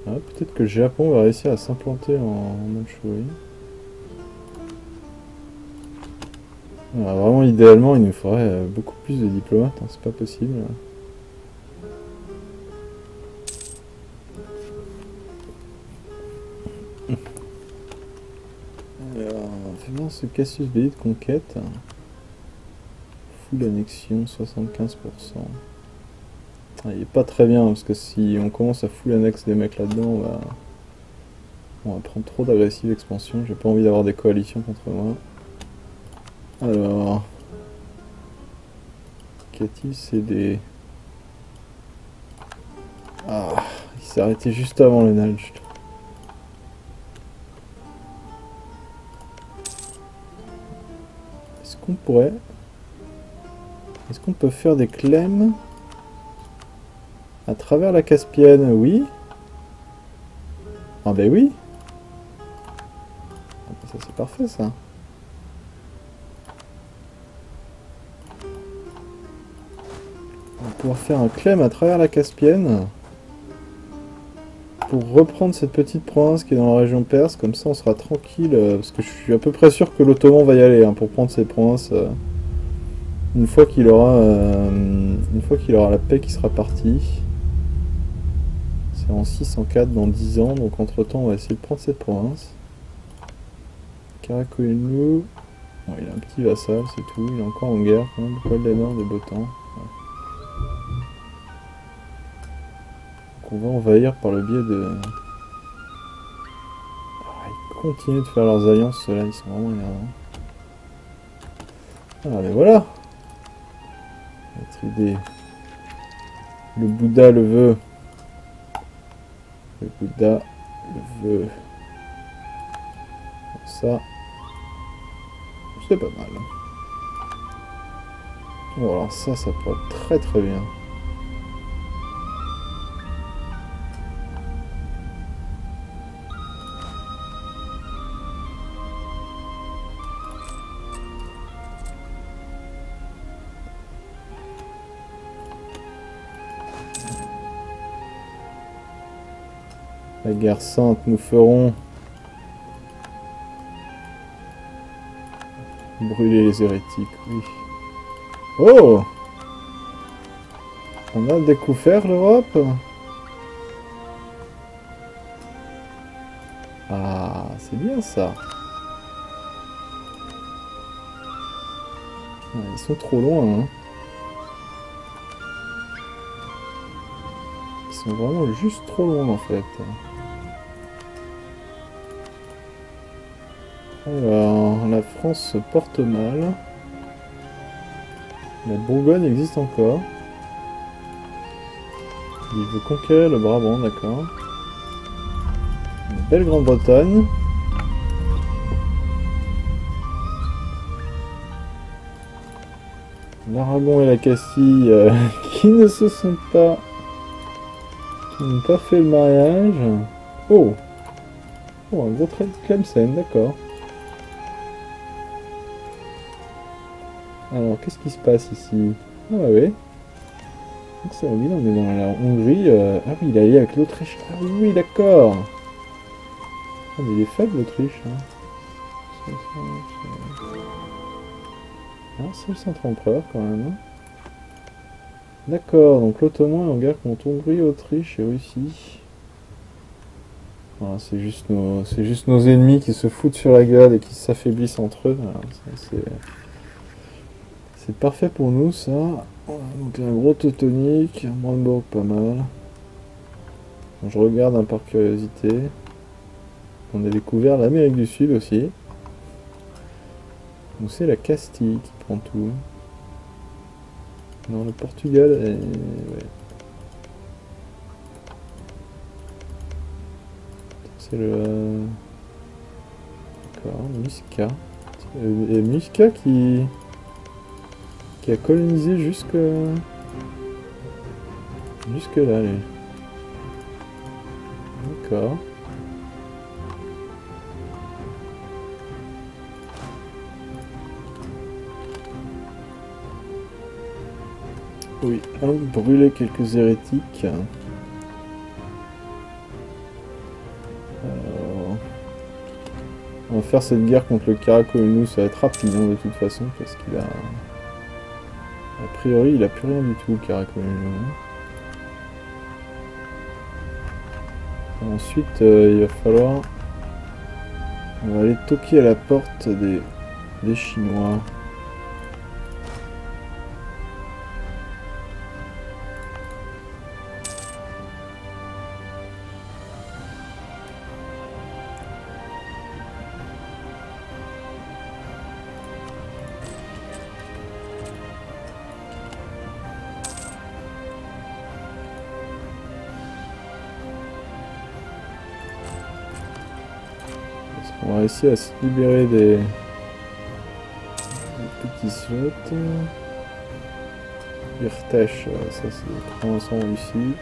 Ah, peut-être que le Japon va réussir à s'implanter en Mandchourie. Ah, vraiment, idéalement, il nous faudrait beaucoup plus de diplomates, hein, c'est pas possible. Alors, finance Cassius Belli de conquête. Full annexion, 75%. Ah, il est pas très bien, parce que si on commence à full annexe des mecs là-dedans, on va prendre trop d'agressive expansion. J'ai pas envie d'avoir des coalitions contre moi. Alors, qu'a-t-il cédé? Ah, il s'est arrêté juste avant le nudge. Est-ce qu'on pourrait... Est-ce qu'on peut faire des clèmes à travers la Caspienne? Oui. Ah ben oui. Ah ben ça c'est parfait ça. On va pouvoir faire un clem à travers la Caspienne pour reprendre cette petite province qui est dans la région perse. Comme ça on sera tranquille, parce que je suis à peu près sûr que l'Ottoman va y aller hein, pour prendre ces provinces une fois qu'il aura la paix qui sera partie. C'est en 604 dans 10 ans, donc entre temps on va essayer de prendre cette province. Karakoyunlu, bon, il a un petit vassal, c'est tout, il est encore en guerre quand même, Paul Nord de Botan. Ouais. Donc on va envahir par le biais de... Ah, ils continuent de faire leurs alliances, ceux-là, ils sont vraiment énervants. Ah mais voilà. Notre idée. Le Bouddha le veut. Le Bouddha le veut. Ça, c'est pas mal. Bon alors ça pourrait être très très bien. La guerre sainte, nous ferons brûler les hérétiques, oui. Oh! On a découvert l'Europe? Ah, c'est bien ça. Ah, ils sont trop loin, hein. Ils sont vraiment juste trop loin en fait. Alors, la France se porte mal. La Bourgogne existe encore. Il veut conquérir le Brabant, d'accord. Une belle Grande-Bretagne. L'Aragon et la Castille qui ne se sont pas... qui n'ont pas fait le mariage. Oh! Oh, un gros trait de Tlemcen, d'accord. Alors, qu'est-ce qui se passe ici? Ah ouais. Donc ça, oui, on est dans la Hongrie. Ah oui, il est allié avec l'Autriche. Ah oui, d'accord. Ah mais il est faible l'Autriche. Hein. Ah, c'est le centre empereur quand même. Hein. D'accord, donc l'Ottoman est en guerre contre Hongrie, Autriche et Russie. Voilà, c'est juste nos ennemis qui se foutent sur la gueule et qui s'affaiblissent entre eux. Voilà, c'est parfait pour nous ça. Donc un gros teutonique, Brandebourg pas mal. Je regarde un par curiosité. On a découvert l'Amérique du Sud aussi. Donc c'est la Castille qui prend tout. Non, le Portugal est... ouais. C'est le... D'accord, Muscat. Et Muscat qui a colonisé jusque là, lui. D'accord. Oui, brûler quelques hérétiques. On va faire cette guerre contre le Karakoyunlu, ça va être rapide hein, de toute façon, parce qu'il a... A priori, il a plus rien du tout, le Karakoyunlu. Ensuite, il va falloir... On va aller toquer à la porte des Chinois. On va réussir à se libérer des petits slots. Irtesh, ça c'est pour l'instant ici.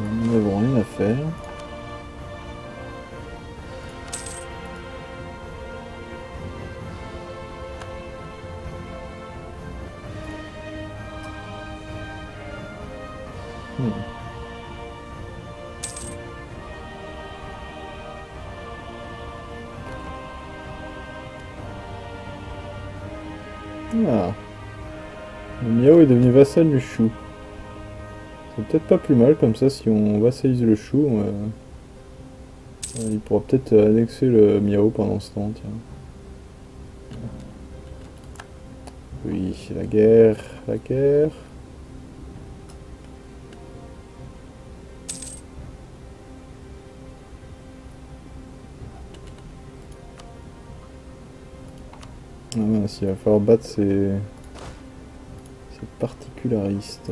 Nous n'avons rien à faire. Ah. Le Miao est devenu vassal du Shu. C'est peut-être pas plus mal comme ça si on vassalise le Shu. Il pourra peut-être annexer le Miao pendant ce temps, tiens. Oui, la guerre, la guerre. Ah mince, il va falloir battre ces particularistes.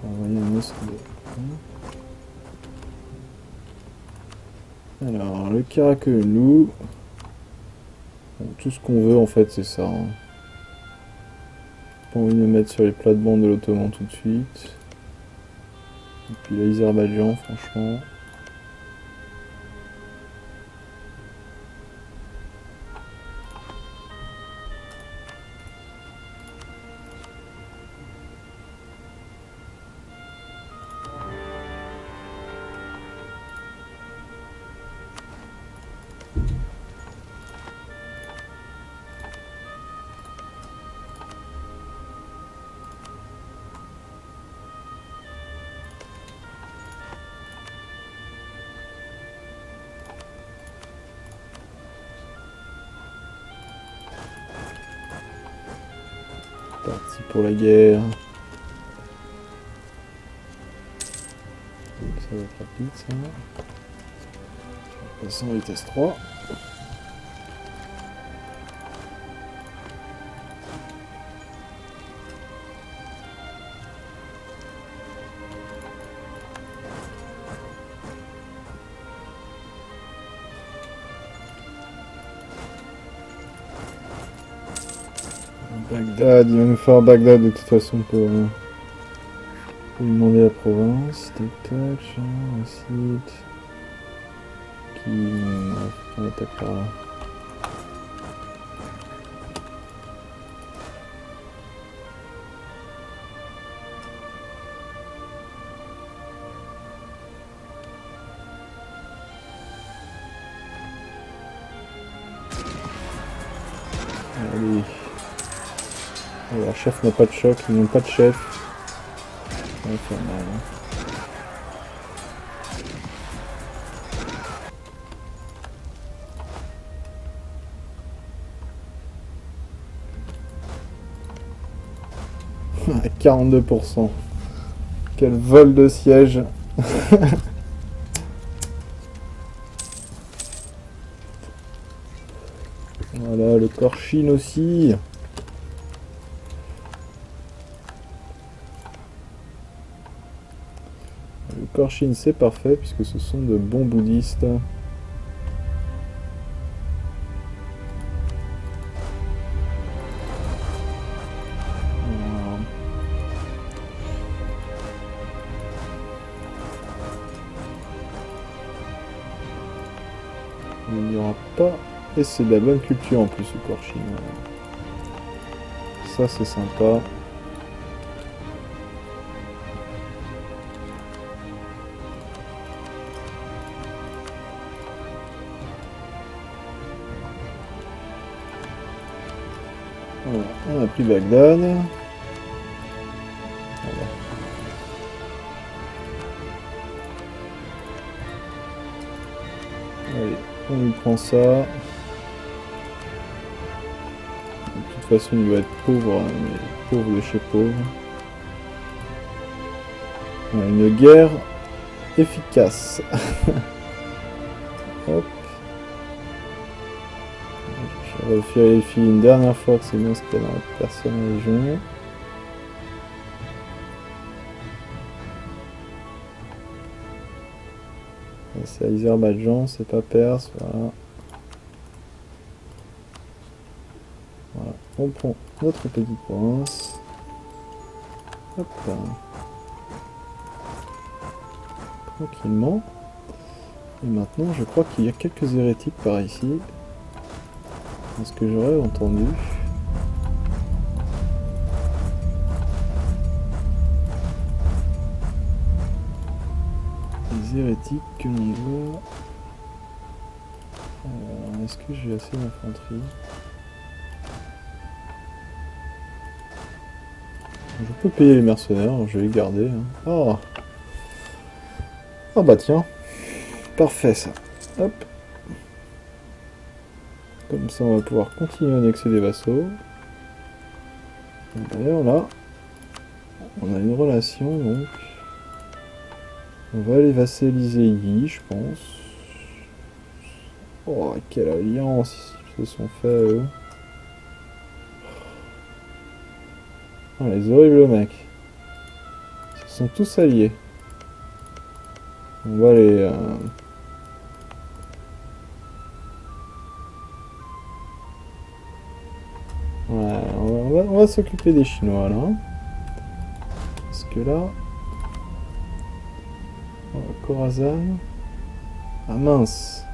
Envoyer un os de... Alors, le Karakoyunlu. Bon, tout ce qu'on veut en fait, c'est ça. Hein. Pas envie de me mettre sur les plates-bandes de l'Ottoman tout de suite. Et puis l'Azerbaïdjan, franchement. Parti pour la guerre. Ça va être rapide ça. Passons à vitesse 3. Bagdad, il va nous faire Bagdad de toute façon pour lui demander la province. Tac tac, un site qui on attaque par là. Allez. Alors, chef n'a pas de choc, ils n'ont pas de chef. Ça va faire mal. Hein. À 42%. Quel vol de siège. Voilà, le Korchin aussi. Le Korchin c'est parfait puisque ce sont de bons bouddhistes. Il n'y aura pas... Et c'est de la bonne culture en plus le Korchin. Ça c'est sympa. Voilà, on a pris Bagdad. Voilà. Allez, on lui prend ça. De toute façon, il doit être pauvre, hein, mais pauvre de chez pauvre. Voilà, une guerre efficace. Hop. Je vérifie une dernière fois que c'est bien ce qu'il y a dans la personne en région. C'est Azerbaïdjan, c'est pas Perse, voilà. Voilà, on prend notre petite province. Hop là. Tranquillement. Et maintenant, je crois qu'il y a quelques hérétiques par ici. C'est ce que j'aurais entendu. Les hérétiques que l'on voit. Est-ce que j'ai assez d'infanterie? Je peux payer les mercenaires, je vais les garder. Hein. Oh. Oh bah tiens. Parfait ça. Hop. Comme ça on va pouvoir continuer à annexer des vassaux. D'ailleurs là, on a une relation donc. On va aller vassaliser Yi, je pense. Oh, quelle alliance ils se sont fait eux. Oh, les horribles mecs. Ils se sont tous alliés. On va les... Ouais, on va s'occuper des Chinois là. Parce que là... Khorasan. Ah mince.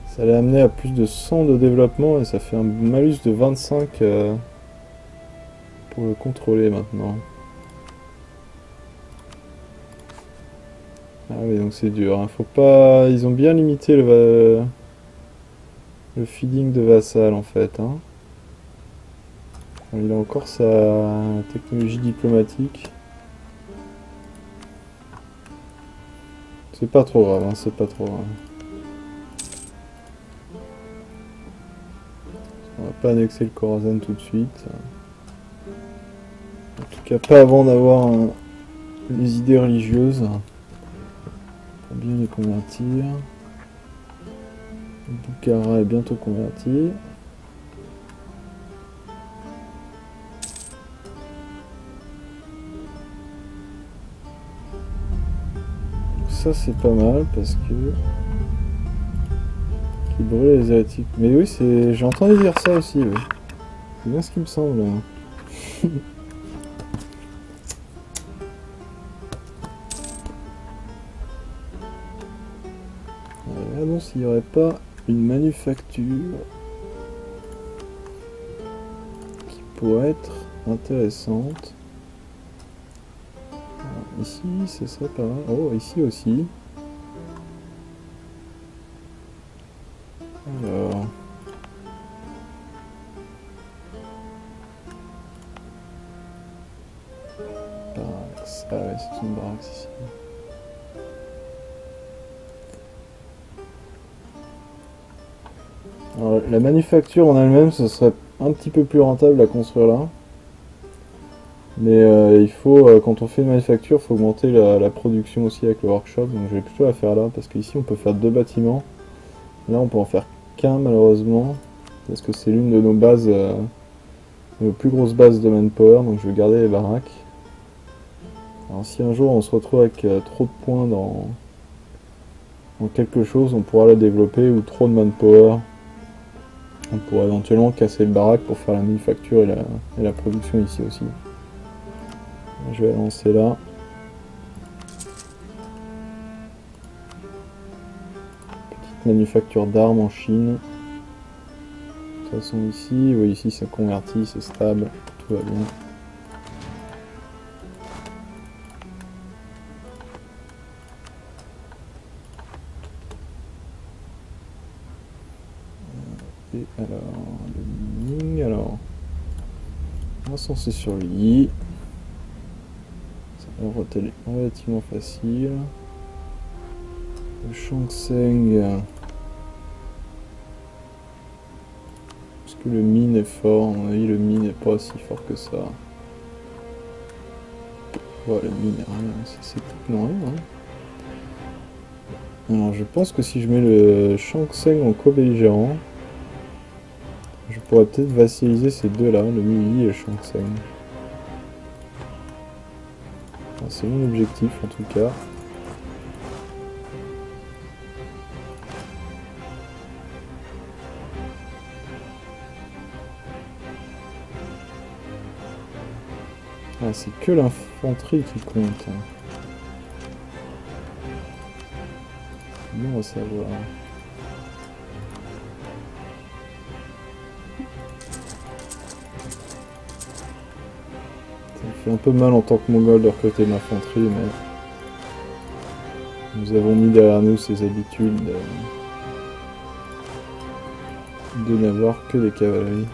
Ça allait amener à plus de 100 de développement et ça fait un malus de 25 pour le contrôler maintenant. Ah oui, donc c'est dur. Hein. Faut pas... Ils ont bien limité le feeding de vassal en fait. Hein. Il a encore sa technologie diplomatique. C'est pas trop grave, hein, c'est pas trop grave. On va pas annexer le Khorasan tout de suite. En tout cas, pas avant d'avoir les idées religieuses. Pour bien les convertir. Bukhara est bientôt converti. Ça c'est pas mal parce que... Qui brûle les hérétiques. Mais oui, c'est... j'ai entendu dire ça aussi, oui. C'est bien ce qui me semble. Regardons s'il n'y aurait pas une manufacture qui pourrait être intéressante. Alors, ici, ce serait pas mal. Oh, ici aussi. Alors... Barax. Ah ouais, c'est une barax ici. Alors, la manufacture en elle-même, ce serait un petit peu plus rentable à construire là. Mais il faut, quand on fait une manufacture, il faut augmenter la production aussi avec le workshop. Donc je vais plutôt la faire là, parce qu'ici on peut faire 2 bâtiments. Là on peut en faire qu'un malheureusement, parce que c'est l'une de nos bases, nos plus grosses bases de manpower, donc je vais garder les baraques. Alors si un jour on se retrouve avec trop de points dans quelque chose, on pourra la développer, ou trop de manpower. On pourrait éventuellement casser le baraque pour faire la manufacture et la production ici aussi. Je vais lancer là. Petite manufacture d'armes en Chine. De toute façon ici, oui, ici ça convertit, c'est stable, tout va bien. Et alors, le mining, alors... Insensé sur lui. Ça va être relativement facile. Le Shangseng. Est-ce que le mine est fort? Oui, le mine n'est pas si fort que ça. Ouais, le mine, rien. C'est non, rien. Hein. Alors, je pense que si je mets le Shangseng en co-belligérant, je pourrais peut-être vassaliser ces deux-là, le Mili et le Shangseng. Enfin, c'est mon objectif en tout cas. Ah, c'est que l'infanterie qui compte. Hein. Bon à savoir. Ça me fait un peu mal en tant que mongol de recruter de l'infanterie, mais nous avons mis derrière nous ces habitudes de n'avoir que des cavaleries.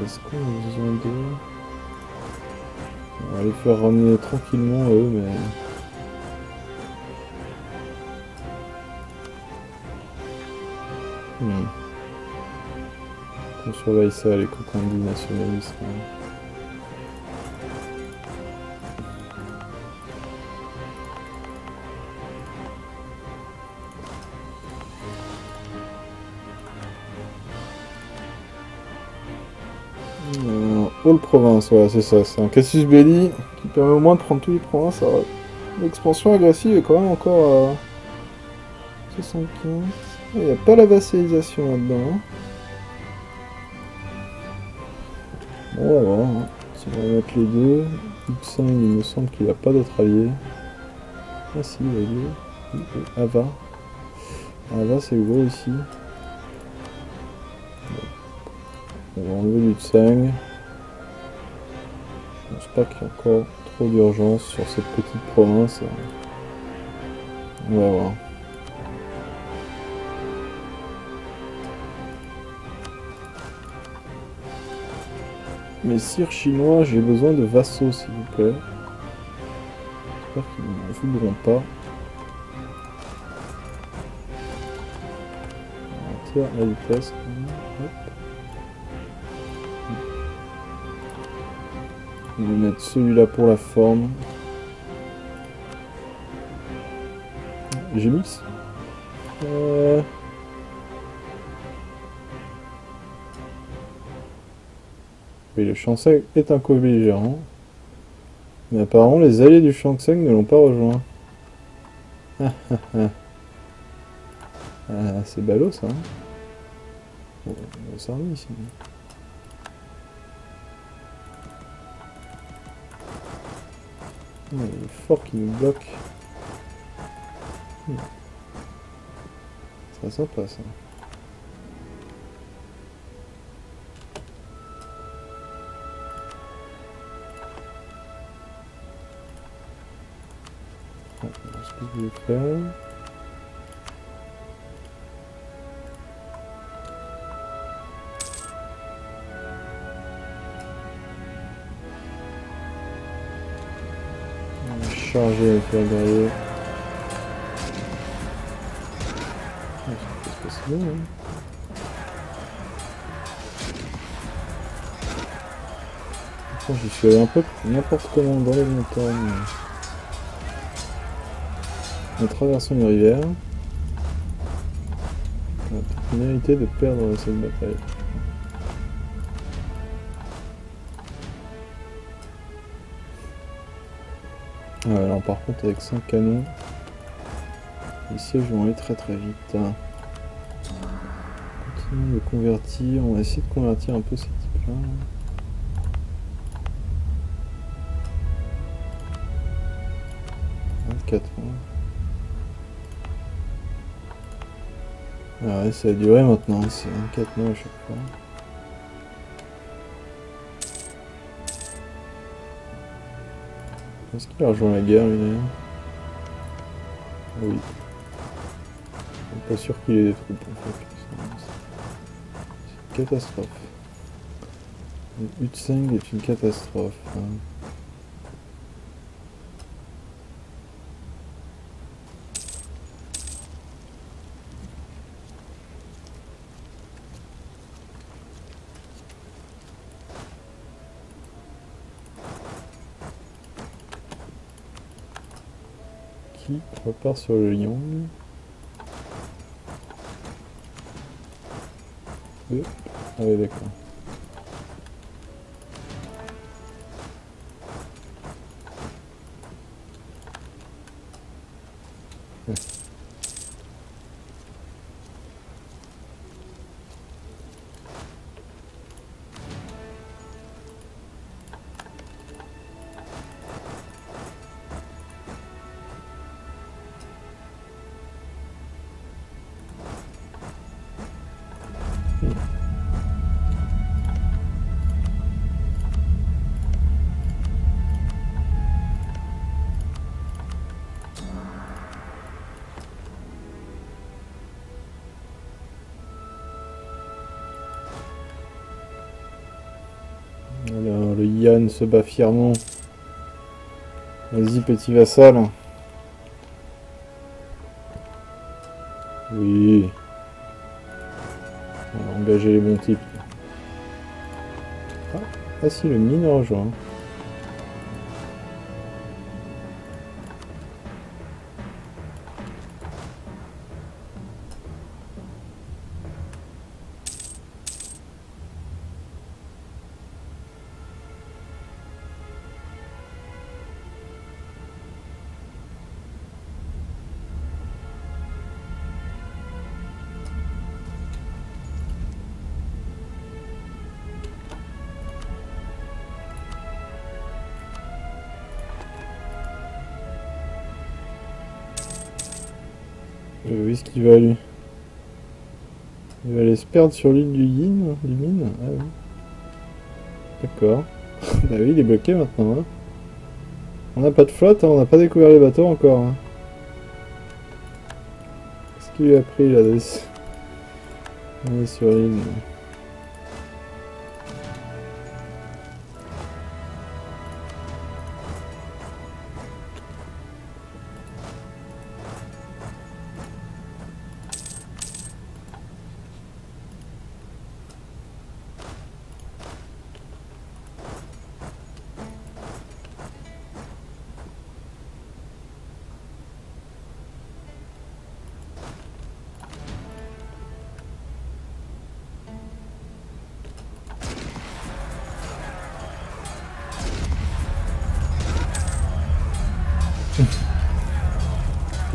Est-ce qu'on a besoin d'eux? On va les faire ramener tranquillement eux, mais... On surveille ça, les cocons du nationalisme. All province, voilà, c'est ça. C'est un casus belli qui permet au moins de prendre toutes les provinces. L'expansion agressive est quand même encore à 75. Il n'y a pas la vassalisation là-dedans. Hein. Bon, on va voir. Hein. Si on va mettre les deux. X5, il me semble qu'il n'a pas d'autre allié. Ah si, il a deux. Ava. Ava, c'est gros ici. On va enlever l'U5. Je pense pas qu'il y ait encore trop d'urgence sur cette petite province. On va voir. Messire chinois, j'ai besoin de vassaux s'il vous plaît. J'espère qu'ils ne m'en voudront pas. On tire la vitesse. Hop. Je vais mettre celui-là pour la forme. J'ai mix. Oui, le Shangseng est un co-belligérant. Mais apparemment, les alliés du Shangseng ne l'ont pas rejoint. C'est ballot ça. Hein. Bon, on va s'armer ici. Il est fort qui nous bloque. C'est sympa ça. Ce que je vais faire. On va charger avec la guerrier. C'est bon, hein. Je suis allé un peu n'importe comment dans les montagnes. En traversant une rivière. On a peut-être mérité de perdre cette bataille. Alors par contre avec 5 canons, les sièges vont aller très très vite. Continuons de convertir, on va essayer de convertir un peu ces types là. Ah ouais, ça a duré maintenant, c'est 24 mois à chaque fois. Est-ce qu'il a rejoint la guerre lui d'ailleurs? Oui. Je suis pas sûr qu'il ait des troupes en fait. catastrophe. Le Hutseng est une catastrophe. Qui repart sur le lion. Ah oui, d'accord. Ouais. Alors, le Yann se bat fièrement. Vas-y, petit vassal. Oui. On va engager les bons types. Ah si, le mine rejoint. Où est-ce qu'il va aller? Il va aller se perdre sur l'île du Yin, du mine. Ah oui. D'accord. Bah oui, il est bloqué maintenant. Hein. On n'a pas de flotte, hein, on n'a pas découvert les bateaux encore. Hein. Qu'est-ce qu'il lui a pris là? On est sur l'île.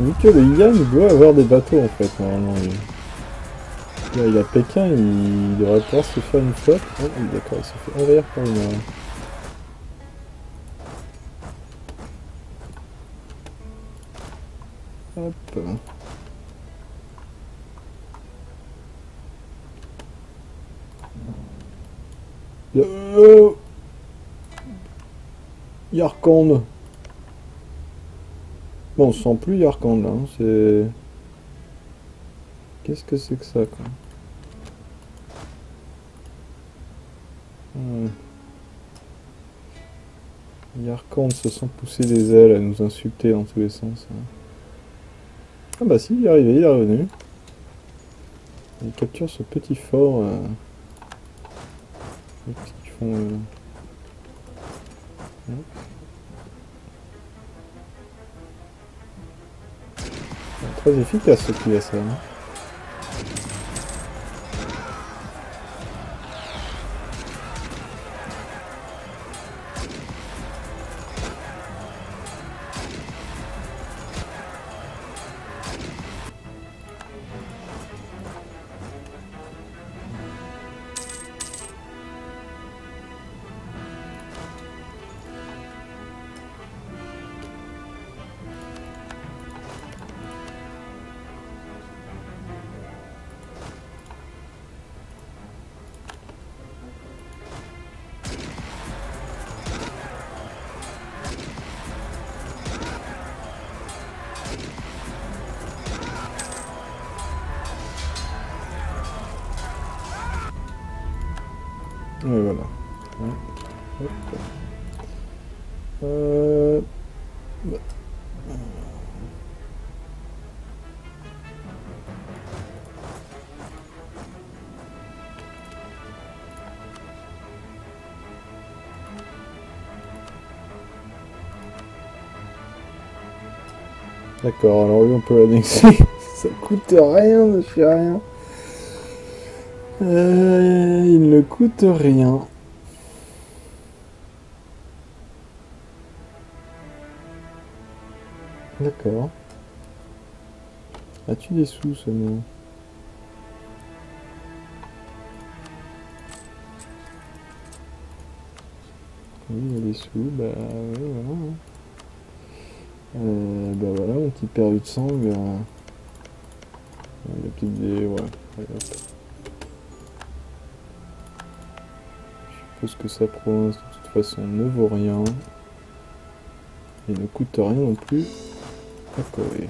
Vu que le Yan doit avoir des bateaux en fait, normalement. Là, il a Pékin, il devrait pouvoir se faire une flotte. Oh, oui, d'accord, il se fait envahir par une. Hop. Yarkand. Bon, on sent plus Yarkand là, hein, c'est... Qu'est-ce que c'est que ça, quoi? Yarkand se sent pousser des ailes à nous insulter dans tous les sens. Hein. Ah bah si, il est arrivé, il est revenu. Il capture ce petit fort. Qu'est-ce qu'ils font Très efficace ce qu'il a ça. Hein. Ouais, voilà. Ouais. Hop. Bah. D'accord, alors lui on peut l'annexer. Ça coûte rien de faire rien. Il ne coûte rien. D'accord. As-tu des sous seulement? Oui, il y a des sous, bah oui, voilà. Bah voilà, mon petit perdu de sang. Il y a peut-être des. Ouais, allez, hop. Je suppose que sa province de toute façon ne vaut rien. Et ne coûte rien non plus. D'accord, oui.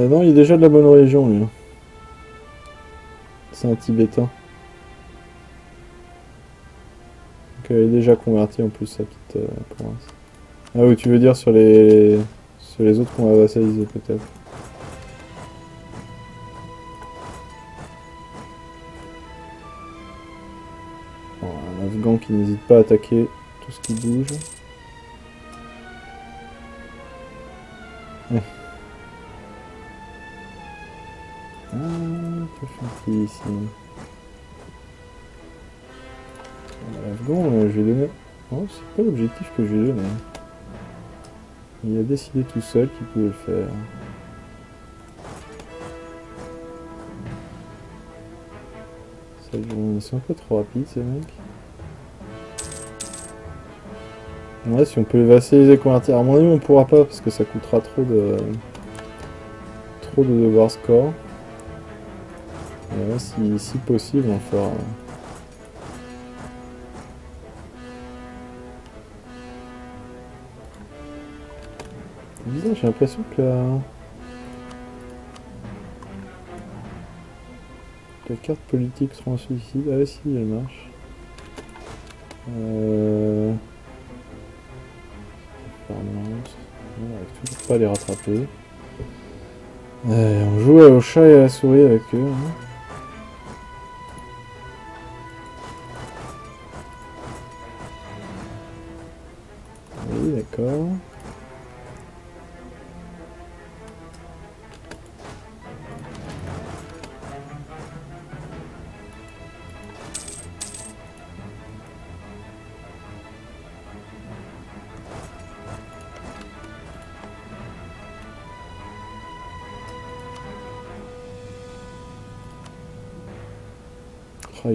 Non, il est déjà de la bonne région lui. C'est un Tibétain. Donc elle est déjà convertie en plus sa petite province. Ah oui, tu veux dire sur les autres qu'on va vassaliser peut-être. Bon, un Afghan qui n'hésite pas à attaquer tout ce qui bouge. Ouais. Ah, que fait-il ici? L'Afghan, je vais donner. Oh, c'est pas l'objectif que je lui ai donné. Il a décidé tout seul qu'il pouvait le faire. Ils sont un peu trop rapides ces mecs. Ouais, si on peut les vassaliser convertir. À mon avis, on pourra pas parce que ça coûtera trop de devoir score. Et là, si possible, on le fera. C'est bizarre, j'ai l'impression que la carte politique sera suicide. Ah si, elle marche. On n'arrive toujours pas à les rattraper. On joue au chat et à la souris avec eux. Hein. Oui, d'accord. Ah,